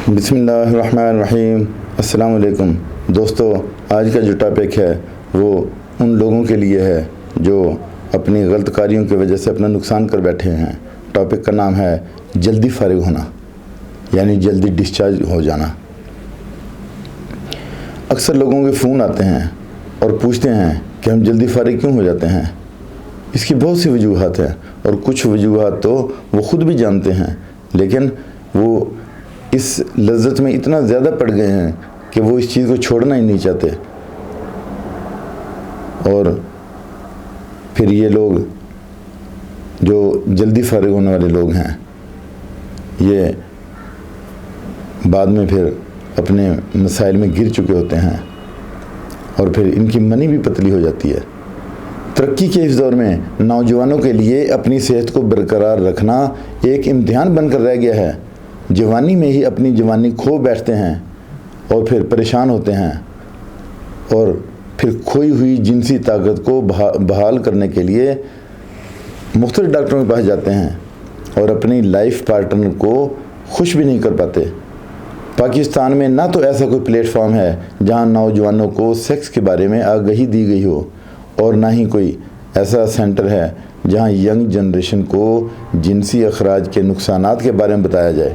بسم اللہ الرحمن الرحیم۔ السلام علیکم دوستو، آج کا جو ٹاپک ہے وہ ان لوگوں کے لیے ہے جو اپنی غلط کاریوں کی وجہ سے اپنا نقصان کر بیٹھے ہیں۔ ٹاپک کا نام ہے جلدی فارغ ہونا، یعنی جلدی ڈسچارج ہو جانا۔ اکثر لوگوں کے فون آتے ہیں اور پوچھتے ہیں کہ ہم جلدی فارغ کیوں ہو جاتے ہیں۔ اس کی بہت سی وجوہات ہیں، اور کچھ وجوہات تو وہ خود بھی جانتے ہیں، لیکن وہ اس لذت میں اتنا زیادہ پڑ گئے ہیں کہ وہ اس چیز کو چھوڑنا ہی نہیں چاہتے۔ اور پھر یہ لوگ جو جلدی فارغ ہونے والے لوگ ہیں، یہ بعد میں پھر اپنے مسائل میں گر چکے ہوتے ہیں، اور پھر ان کی منی بھی پتلی ہو جاتی ہے۔ ترقی کے اس دور میں نوجوانوں کے لیے اپنی صحت کو برقرار رکھنا ایک امتحان بن کر رہ گیا ہے۔ جوانی میں ہی اپنی جوانی کھو بیٹھتے ہیں اور پھر پریشان ہوتے ہیں، اور پھر کھوئی ہوئی جنسی طاقت کو بحال کرنے کے لیے مختلف ڈاکٹروں کے پاس جاتے ہیں اور اپنی لائف پارٹنر کو خوش بھی نہیں کر پاتے۔ پاکستان میں نہ تو ایسا کوئی پلیٹ فارم ہے جہاں نوجوانوں کو سیکس کے بارے میں آگاہی دی گئی ہو، اور نہ ہی کوئی ایسا سینٹر ہے جہاں ینگ جنریشن کو جنسی اخراج کے نقصانات کے بارے میں بتایا جائے۔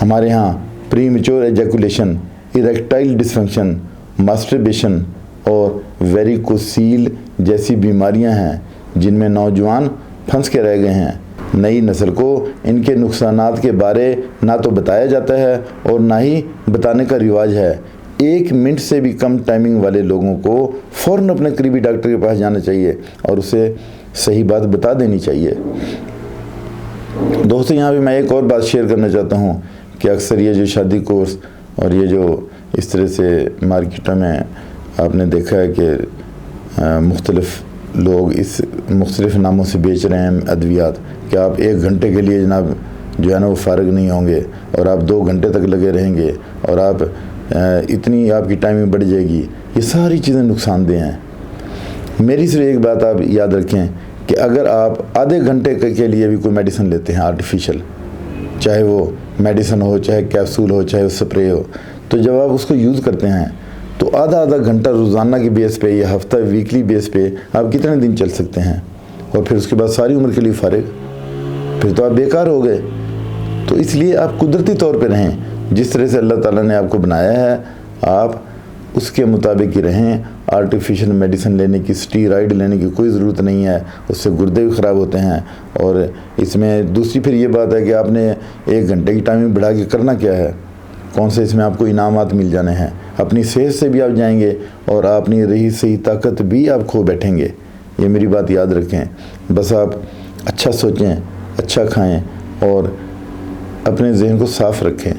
ہمارے ہاں پری میچور ایجیکولیشن، ایریکٹائل ڈسفنکشن، ماسٹربیشن اور ویریکوسیل جیسی بیماریاں ہیں جن میں نوجوان پھنس کے رہ گئے ہیں۔ نئی نسل کو ان کے نقصانات کے بارے نہ تو بتایا جاتا ہے اور نہ ہی بتانے کا رواج ہے۔ 1 منٹ سے بھی کم ٹائمنگ والے لوگوں کو فوراً اپنے قریبی ڈاکٹر کے پاس جانا چاہیے اور اسے صحیح بات بتا دینی چاہیے۔ دوستو، یہاں بھی میں ایک اور بات شیئر کرنا چاہتا ہوں کہ اکثر یہ جو شادی کورس اور یہ جو اس طرح سے مارکیٹوں میں آپ نے دیکھا ہے کہ مختلف لوگ اس مختلف ناموں سے بیچ رہے ہیں ادویات، کہ آپ 1 گھنٹے کے لیے جناب جو ہے نا وہ فارغ نہیں ہوں گے، اور آپ 2 گھنٹے تک لگے رہیں گے، اور آپ اتنی آپ کی ٹائمنگ بڑھ جائے گی۔ یہ ساری چیزیں نقصان دہ ہیں۔ میری صرف ایک بات آپ یاد رکھیں کہ اگر آپ آدھے گھنٹے کے لیے بھی کوئی میڈیسن لیتے ہیں آرٹیفیشل، چاہے وہ میڈیسن ہو، چاہے کیپسول ہو، چاہے وہ سپرے ہو، تو جب آپ اس کو یوز کرتے ہیں تو آدھا گھنٹہ روزانہ کی بیس پہ یا ہفتہ ویکلی بیس پہ آپ کتنے دن چل سکتے ہیں، اور پھر اس کے بعد ساری عمر کے لیے فارغ، پھر تو آپ بیکار ہو گئے۔ تو اس لیے آپ قدرتی طور پہ رہیں، جس طرح سے اللہ تعالیٰ نے آپ کو بنایا ہے آپ اس کے مطابق ہی رہیں۔ آرٹیفیشل میڈیسن لینے کی، سٹیرائڈ لینے کی کوئی ضرورت نہیں ہے، اس سے گردے بھی خراب ہوتے ہیں۔ اور اس میں دوسری پھر یہ بات ہے کہ آپ نے 1 گھنٹے کی ٹائمنگ بڑھا کے کرنا کیا ہے، کون سے اس میں آپ کو انعامات مل جانے ہیں، اپنی صحت سے بھی آپ جائیں گے اور اپنی رہی صحیح طاقت بھی آپ کھو بیٹھیں گے۔ یہ میری بات یاد رکھیں۔ بس آپ اچھا سوچیں، اچھا کھائیں اور اپنے ذہن کو صاف رکھیں۔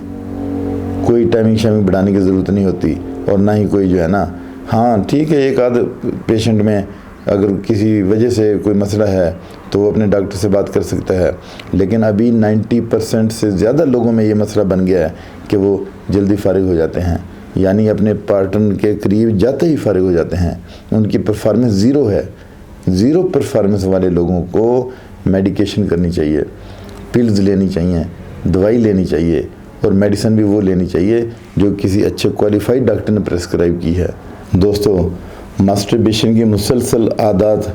کوئی ٹائمنگ بڑھانے کی ضرورت نہیں ہوتی، اور نہ ہی کوئی جو ہے نا، ہاں ٹھیک ہے ایک آدھ پیشنٹ میں اگر کسی وجہ سے کوئی مسئلہ ہے تو وہ اپنے ڈاکٹر سے بات کر سکتا ہے، لیکن ابھی 90% سے زیادہ لوگوں میں یہ مسئلہ بن گیا ہے کہ وہ جلدی فارغ ہو جاتے ہیں، یعنی اپنے پارٹنر کے قریب جاتے ہی فارغ ہو جاتے ہیں۔ ان کی پرفارمنس زیرو ہے۔ زیرو پرفارمنس والے لوگوں کو میڈیکیشن کرنی چاہیے، پلز لینی چاہیے، دوائی لینی چاہیے، اور میڈیسن بھی وہ لینی چاہیے جو کسی اچھے کوالیفائڈ ڈاکٹر نے پریسکرائب کی ہے۔ دوستو، ماسٹربیشن کی مسلسل عادات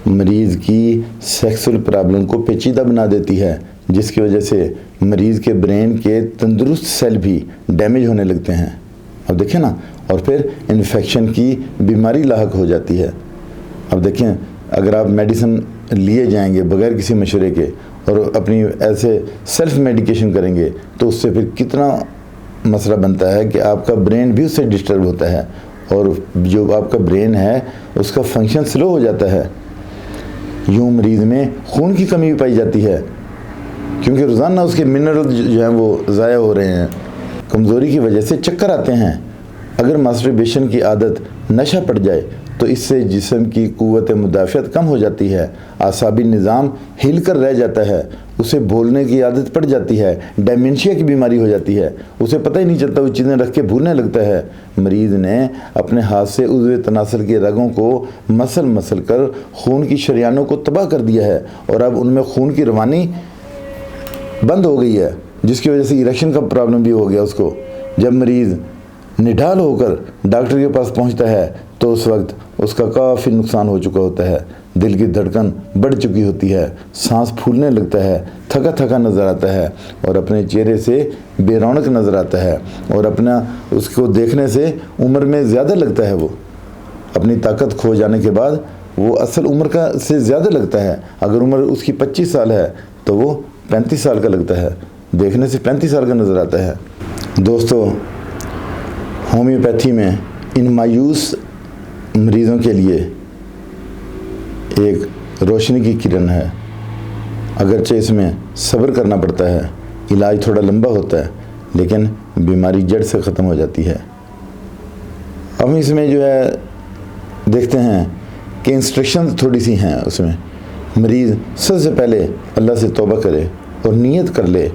مریض کی سیکسول پرابلم کو پیچیدہ بنا دیتی ہے، جس کی وجہ سے مریض کے برین کے تندرست سیل بھی ڈیمیج ہونے لگتے ہیں۔ اب دیکھیں نا، اور پھر انفیکشن کی بیماری لاحق ہو جاتی ہے۔ اب دیکھیں، اگر آپ میڈیسن لیے جائیں گے بغیر کسی مشورے کے اور اپنی ایسے سیلف میڈیکیشن کریں گے تو اس سے پھر کتنا مسئلہ بنتا ہے کہ آپ کا برین بھی اس سے ڈسٹرب ہوتا ہے، اور جو آپ کا برین ہے اس کا فنکشن سلو ہو جاتا ہے۔ یوں مریض میں خون کی کمی بھی پائی جاتی ہے، کیونکہ روزانہ اس کے منرل جو ہیں وہ ضائع ہو رہے ہیں۔ کمزوری کی وجہ سے چکر آتے ہیں۔ اگر ماسٹربیشن کی عادت نشہ پڑ جائے تو اس سے جسم کی قوت مدافعت کم ہو جاتی ہے، اعصابی نظام ہل کر رہ جاتا ہے، اسے بھولنے کی عادت پڑ جاتی ہے، ڈیمنشیا کی بیماری ہو جاتی ہے، اسے پتہ ہی نہیں چلتا، وہ چیزیں رکھ کے بھولنے لگتا ہے۔ مریض نے اپنے ہاتھ سے عضو تناسل کے رگوں کو مسل کر خون کی شریانوں کو تباہ کر دیا ہے، اور اب ان میں خون کی روانی بند ہو گئی ہے، جس کی وجہ سے اریکشن کا پرابلم بھی ہو گیا اس کو، جب مریض نڈال ہو کر ڈاکٹر کے پاس پہنچتا ہے تو اس وقت اس کا کافی نقصان ہو چکا ہوتا ہے، دل کی دھڑکن بڑھ چکی ہوتی ہے، سانس پھولنے لگتا ہے، تھکا تھکا نظر آتا ہے اور اپنے چہرے سے بے رونق نظر آتا ہے، اور اپنا اس کو دیکھنے سے عمر میں زیادہ لگتا ہے، وہ اپنی طاقت کھو جانے کے بعد وہ اصل عمر کا سے زیادہ لگتا ہے۔ اگر عمر اس کی 25 سال ہے تو وہ 35 سال کا لگتا ہے، دیکھنے سے 35 سال کا نظر آتا ہے۔ دوستو، ہومیوپیتھی میں ان مایوس مریضوں کے لیے ایک روشنی کی کرن ہے، اگرچہ اس میں صبر کرنا پڑتا ہے، علاج تھوڑا لمبا ہوتا ہے، لیکن بیماری جڑ سے ختم ہو جاتی ہے۔ ہم اس میں جو ہے دیکھتے ہیں کہ انسٹرکشن تھوڑی سی ہیں، اس میں مریض سب سے پہلے اللہ سے توبہ کرے اور نیت کر لے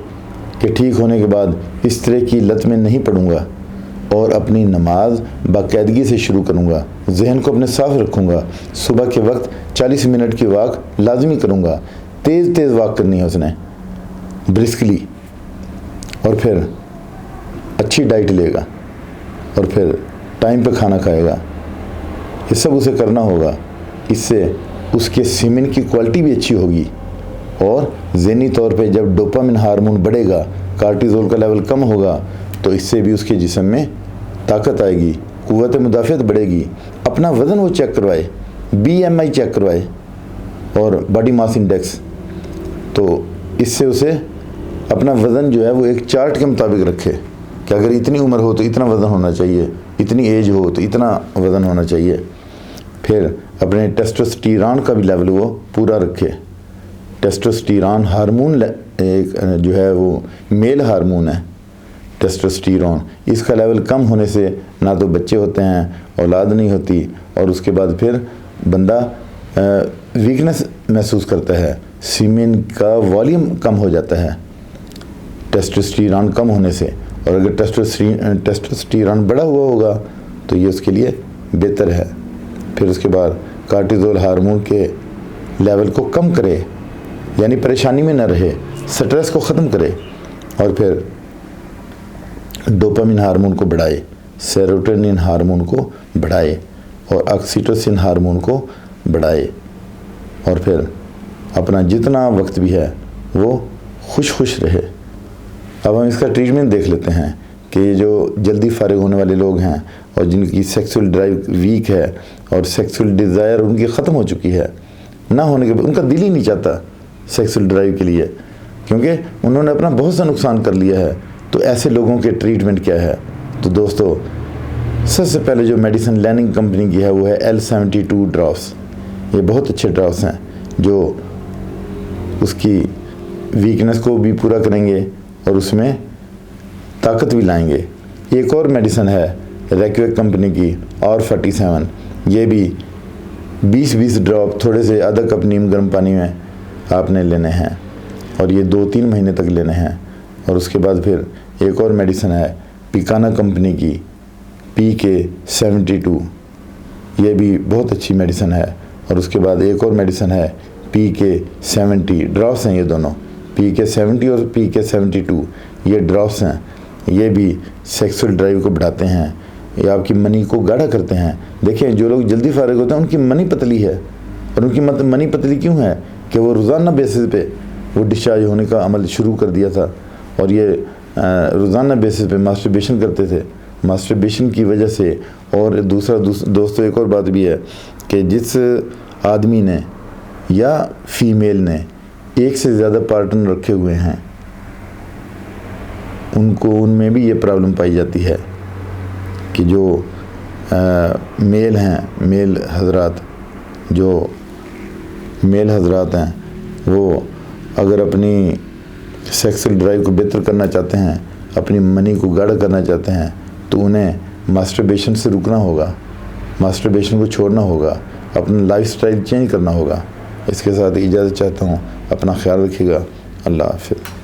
کہ ٹھیک ہونے کے بعد اس طرح کی لت میں نہیں پڑوں گا اور اپنی نماز باقاعدگی سے شروع کروں گا، ذہن کو اپنے صاف رکھوں گا، صبح کے وقت 40 منٹ کی واک لازمی کروں گا، تیز تیز واک کرنی ہے اس نے برسکلی، اور پھر اچھی ڈائٹ لے گا اور پھر ٹائم پہ کھانا کھائے گا۔ یہ سب اسے کرنا ہوگا، اس سے اس کے سیمن کی کوالٹی بھی اچھی ہوگی، اور ذہنی طور پہ جب ڈوپامن ہارمون بڑھے گا، کارٹیزول کا لیول کم ہوگا، تو اس سے بھی اس کے جسم میں طاقت آئے گی، قوت مدافعت بڑھے گی۔ اپنا وزن وہ چیک کروائے، BMI چیک کروائے اور باڈی ماس انڈیکس، تو اس سے اسے اپنا وزن جو ہے وہ ایک چارٹ کے مطابق رکھے کہ اگر اتنی عمر ہو تو اتنا وزن ہونا چاہیے، اتنی ایج ہو تو اتنا وزن ہونا چاہیے۔ پھر اپنے ٹیسٹوسٹیرون کا بھی لیول وہ پورا رکھے۔ ٹیسٹوسٹیرون ہارمون ایک جو ہے وہ میل ہارمون ہے، ٹیسٹوسٹیرون، اس کا لیول کم ہونے سے نہ تو بچے ہوتے ہیں، اولاد نہیں ہوتی، اور اس کے بعد پھر بندہ ویکنس محسوس کرتا ہے، سیمن کا والیوم کم ہو جاتا ہے ٹیسٹوسٹیرون کم ہونے سے، اور اگر ٹیسٹوسٹیرون بڑا ہوا ہوگا تو یہ اس کے لیے بہتر ہے۔ پھر اس کے بعد کارٹیزول ہارمون کے لیول کو کم کرے، یعنی پریشانی میں نہ رہے، سٹریس کو ختم کرے، اور پھر ڈوپامن ہارمون کو بڑھائے، سیروٹونین ہارمون کو بڑھائے، اور آکسیٹوسن ہارمون کو بڑھائے، اور پھر اپنا جتنا وقت بھی ہے وہ خوش رہے۔ اب ہم اس کا ٹریٹمنٹ دیکھ لیتے ہیں کہ یہ جو جلدی فارغ ہونے والے لوگ ہیں اور جن کی سیکسول ڈرائیو ویک ہے اور سیکسول ڈیزائر ان کی ختم ہو چکی ہے، نہ ہونے کے بعد ان کا دل ہی نہیں چاہتا سیکسول ڈرائیو کے لیے، کیونکہ انہوں نے اپنا بہت سا نقصان کر لیا ہے، تو ایسے لوگوں کے ٹریٹمنٹ کیا ہے؟ تو دوستو، سب سے پہلے جو میڈیسن لیننگ کمپنی کی ہے وہ ہے L72 ڈراپس۔ یہ بہت اچھے ڈراپس ہیں جو اس کی ویکنس کو بھی پورا کریں گے اور اس میں طاقت بھی لائیں گے۔ ایک اور میڈیسن ہے ریکویک کمپنی کی R47، یہ بھی 20 ڈراپ تھوڑے سے آدھا کپ نیم گرم پانی میں آپ نے لینے ہیں، اور یہ 2-3 مہینے تک لینے ہیں۔ اور اس کے بعد پھر ایک اور میڈیسن ہے پیکانا کمپنی کی PK72، یہ بھی بہت اچھی میڈیسن ہے۔ اور اس کے بعد ایک اور میڈیسن ہے PK70، ڈراپس ہیں یہ دونوں، PK70 اور PK72، یہ ڈراپس ہیں، یہ بھی سیکسول ڈرائیو کو بڑھاتے ہیں، یہ آپ کی منی کو گاڑھا کرتے ہیں۔ دیکھیں جو لوگ جلدی فارغ ہوتے ہیں ان کی منی پتلی ہے، اور ان کی منی پتلی کیوں ہے کہ وہ روزانہ بیسس پہ وہ ڈسچارج ہونے کا عمل شروع کر دیا تھا، اور یہ روزانہ بیسس پہ ماسٹربیشن کرتے تھے۔ ماسٹربیشن کی وجہ سے، اور دوستو ایک اور بات بھی ہے کہ جس آدمی نے یا فیمیل نے ایک سے زیادہ پارٹنر رکھے ہوئے ہیں ان میں بھی یہ پرابلم پائی جاتی ہے کہ جو میل ہیں، میل حضرات ہیں، وہ اگر اپنی سیکسل ڈرائیو کو بہتر کرنا چاہتے ہیں، اپنی منی کو گاڑھا کرنا چاہتے ہیں، تو انہیں ماسٹربیشن سے رکنا ہوگا، ماسٹربیشن کو چھوڑنا ہوگا، اپنا لائف سٹائل چینج کرنا ہوگا۔ اس کے ساتھ اجازت چاہتا ہوں، اپنا خیال رکھیے گا، اللہ حافظ۔